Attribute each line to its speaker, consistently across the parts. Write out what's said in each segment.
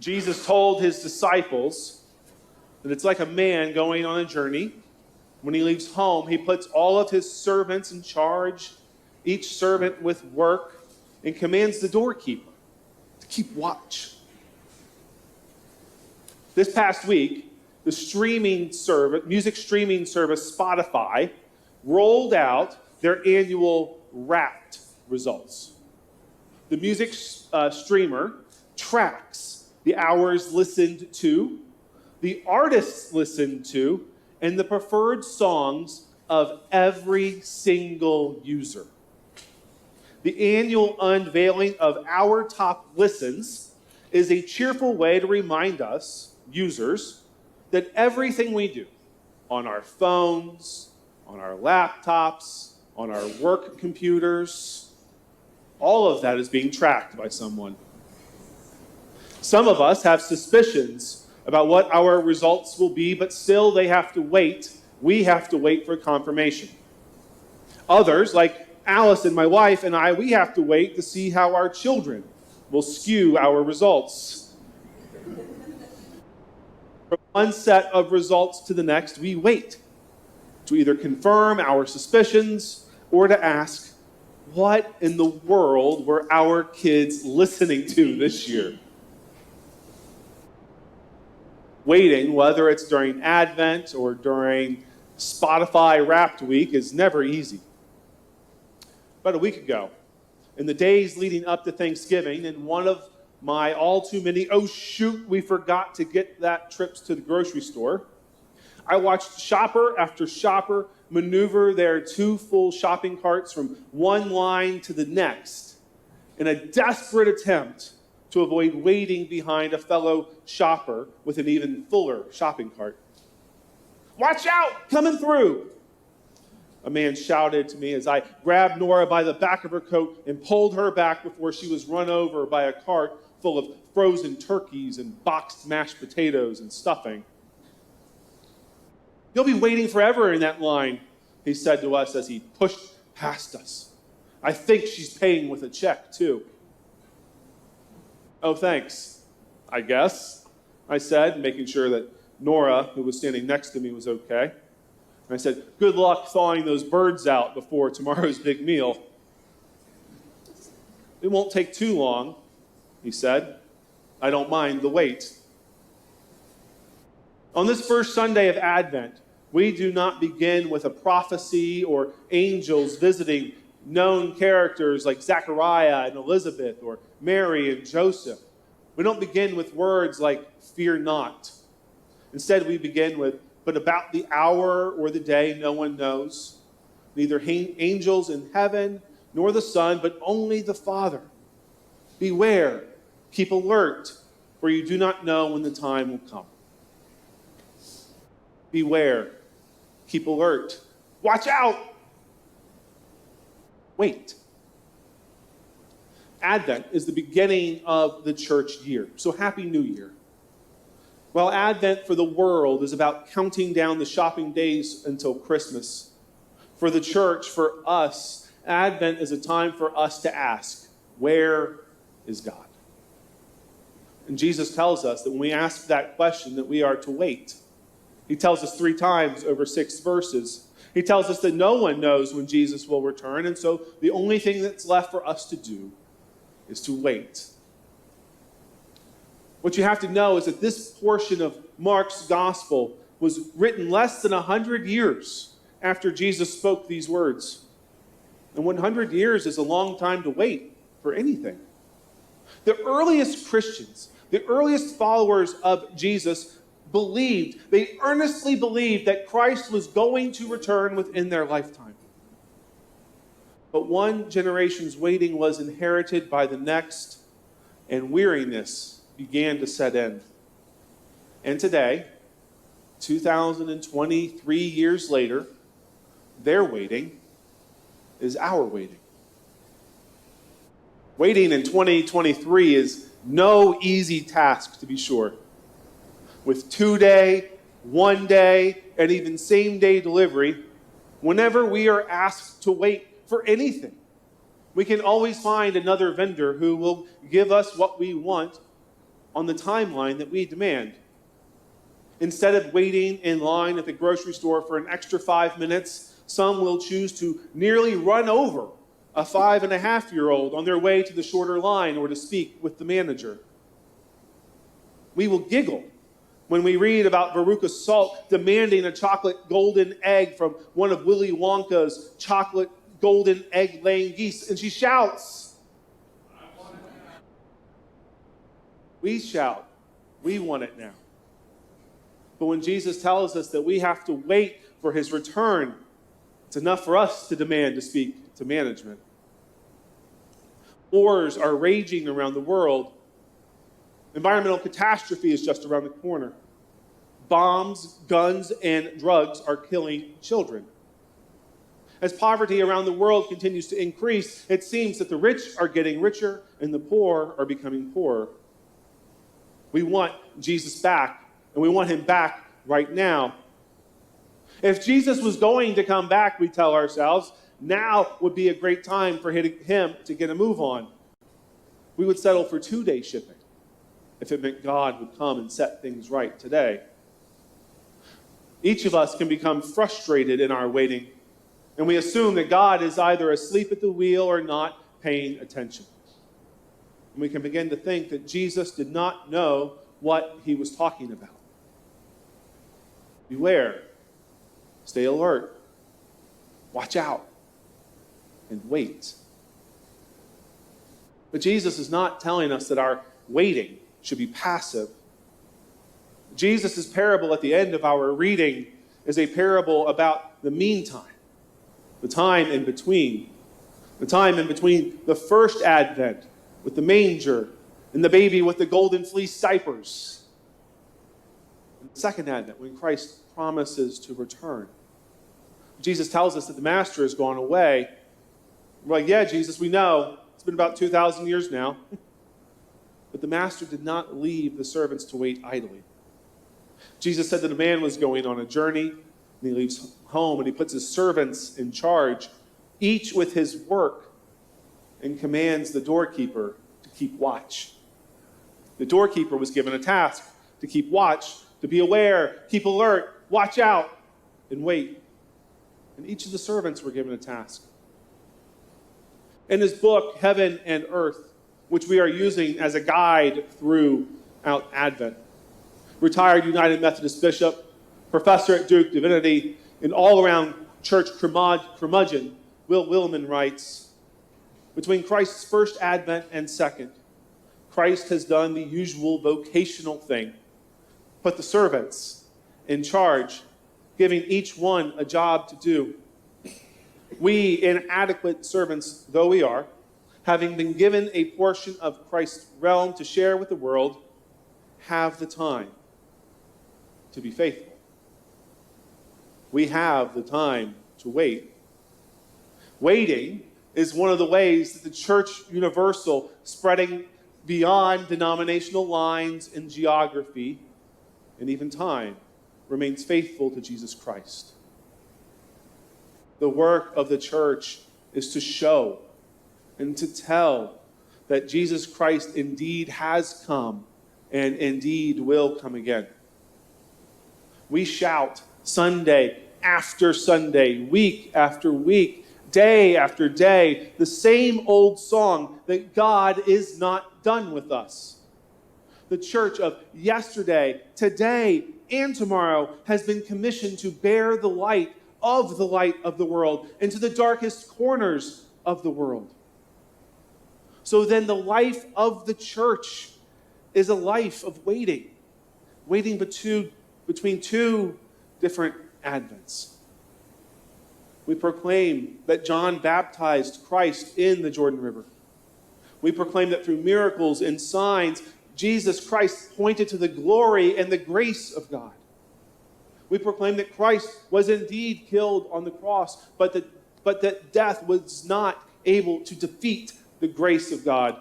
Speaker 1: Jesus told his disciples that it's like a man going on a journey. When he leaves home, he puts all of his servants in charge, each servant with work, and commands the doorkeeper to keep watch. This past week, the music streaming service Spotify rolled out their annual Wrapped results. The music streamer tracks the hours listened to, the artists listened to, and the preferred songs of every single user. The annual unveiling of our top listens is a cheerful way to remind us, users, that everything we do on our phones, on our laptops, on our work computers, all of that is being tracked by someone. Some of us have suspicions about what our results will be, but still they have to wait. We have to wait for confirmation. Others, like Allison, my wife, and I, we have to wait to see how our children will skew our results. From one set of results to the next, we wait to either confirm our suspicions or to ask, what in the world were our kids listening to this year? Waiting, whether it's during Advent or during Spotify Wrapped Week, is never easy. About a week ago, in the days leading up to Thanksgiving, in one of my all too many, oh shoot, we forgot to get that trips to the grocery store, I watched shopper after shopper maneuver their two full shopping carts from one line to the next in a desperate attempt to avoid waiting behind a fellow shopper with an even fuller shopping cart. "Watch out, coming through!" a man shouted to me as I grabbed Nora by the back of her coat and pulled her back before she was run over by a cart full of frozen turkeys and boxed mashed potatoes and stuffing. "You'll be waiting forever in that line," he said to us as he pushed past us. "I think she's paying with a check, too." "Oh, thanks, I guess," I said, making sure that Nora, who was standing next to me, was okay. And I said, "Good luck thawing those birds out before tomorrow's big meal." "It won't take too long," he said. "I don't mind the wait." On this first Sunday of Advent, we do not begin with a prophecy or angels visiting known characters like Zechariah and Elizabeth or Mary and Joseph. We don't begin with words like "fear not." Instead, we begin with, "But about the hour or the day no one knows, neither angels in heaven nor the Son, but only the Father. Beware, keep alert, for you do not know when the time will come." Beware, keep alert, watch out, wait. Advent is the beginning of the church year, so Happy New Year. While Advent for the world is about counting down the shopping days until Christmas, for the church, for us, Advent is a time for us to ask, where is God? And Jesus tells us that when we ask that question, that we are to wait. He tells us 3 times over 6 verses. He tells us that no one knows when Jesus will return, and so the only thing that's left for us to do is to wait. What you have to know is that this portion of Mark's gospel was written less than 100 years after Jesus spoke these words. And 100 years is a long time to wait for anything. The earliest Christians, the earliest followers of Jesus, they earnestly believed that Christ was going to return within their lifetime. But one generation's waiting was inherited by the next, and weariness began to set in. And today, 2023 years later, their waiting is our waiting. Waiting in 2023 is no easy task, to be sure. With 2-day, 1-day, and even same-day delivery, whenever we are asked to wait for anything, we can always find another vendor who will give us what we want on the timeline that we demand. Instead of waiting in line at the grocery store for an extra 5 minutes, some will choose to nearly run over a 5.5-year-old on their way to the shorter line or to speak with the manager. We will giggle when we read about Veruca Salt demanding a chocolate golden egg from one of Willy Wonka's chocolate golden egg-laying geese, and she shouts. We shout, we want it now. But when Jesus tells us that we have to wait for his return, it's enough for us to demand to speak to management. Wars are raging around the world. Environmental catastrophe is just around the corner. Bombs, guns, and drugs are killing children. As poverty around the world continues to increase, it seems that the rich are getting richer and the poor are becoming poorer. We want Jesus back, and we want him back right now. If Jesus was going to come back, we tell ourselves, now would be a great time for him to get a move on. We would settle for 2-day shipping if it meant God would come and set things right today. Each of us can become frustrated in our waiting, and we assume that God is either asleep at the wheel or not paying attention. And we can begin to think that Jesus did not know what he was talking about. Beware, stay alert, watch out, and wait. But Jesus is not telling us that our waiting should be passive. Jesus' parable at the end of our reading is a parable about the meantime, the time in between. The time in between the first advent with the manger and the baby with the golden fleece diapers, and the second advent when Christ promises to return. Jesus tells us that the master has gone away. We're like, yeah, Jesus, we know. It's been about 2,000 years now. But the master did not leave the servants to wait idly. Jesus said that a man was going on a journey, and he leaves home, and he puts his servants in charge, each with his work, and commands the doorkeeper to keep watch. The doorkeeper was given a task to keep watch, to be aware, keep alert, watch out, and wait. And each of the servants were given a task. In his book, Heaven and Earth, which we are using as a guide throughout Advent, retired United Methodist bishop, professor at Duke Divinity, and all-around church curmudgeon, Will Willimon writes, between Christ's first advent and second, Christ has done the usual vocational thing, put the servants in charge, giving each one a job to do. We, inadequate servants though we are, having been given a portion of Christ's realm to share with the world, have the time to be faithful. We have the time to wait. Waiting is one of the ways that the Church Universal, spreading beyond denominational lines and geography and even time, remains faithful to Jesus Christ. The work of the church is to show and to tell that Jesus Christ indeed has come and indeed will come again. We shout Sunday after Sunday, week after week, day after day, the same old song that God is not done with us. The church of yesterday, today, and tomorrow has been commissioned to bear the light of the world into the darkest corners of the world. So then the life of the church is a life of waiting between two different advents. We proclaim that John baptized Christ in the Jordan River. We proclaim that through miracles and signs, Jesus Christ pointed to the glory and the grace of God. We proclaim that Christ was indeed killed on the cross, but that death was not able to defeat the grace of God.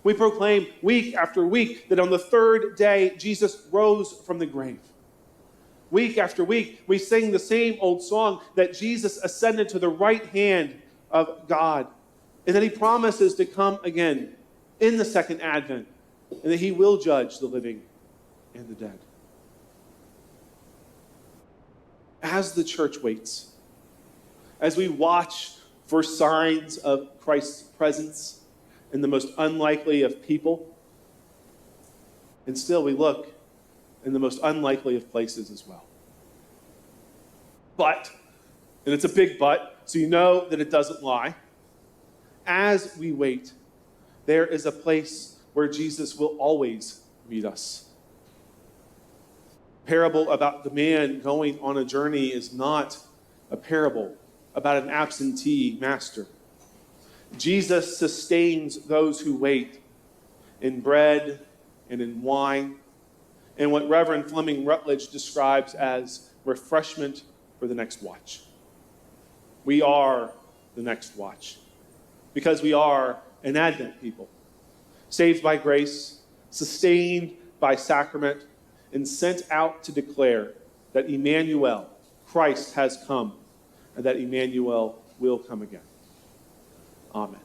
Speaker 1: We proclaim week after week that on the third day, Jesus rose from the grave. Week after week, we sing the same old song that Jesus ascended to the right hand of God, and that he promises to come again in the second advent and that he will judge the living and the dead. As the church waits, as we watch for signs of Christ's presence in the most unlikely of people, and still we look in the most unlikely of places as well. But, and it's a big but, so you know that it doesn't lie, as we wait, there is a place where Jesus will always meet us. Parable about the man going on a journey is not a parable about an absentee master. Jesus sustains those who wait in bread and in wine, and what Reverend Fleming Rutledge describes as refreshment for the next watch. We are the next watch because we are an Advent people, saved by grace, sustained by sacrament, and sent out to declare that Emmanuel, Christ, has come, and that Emmanuel will come again. Amen.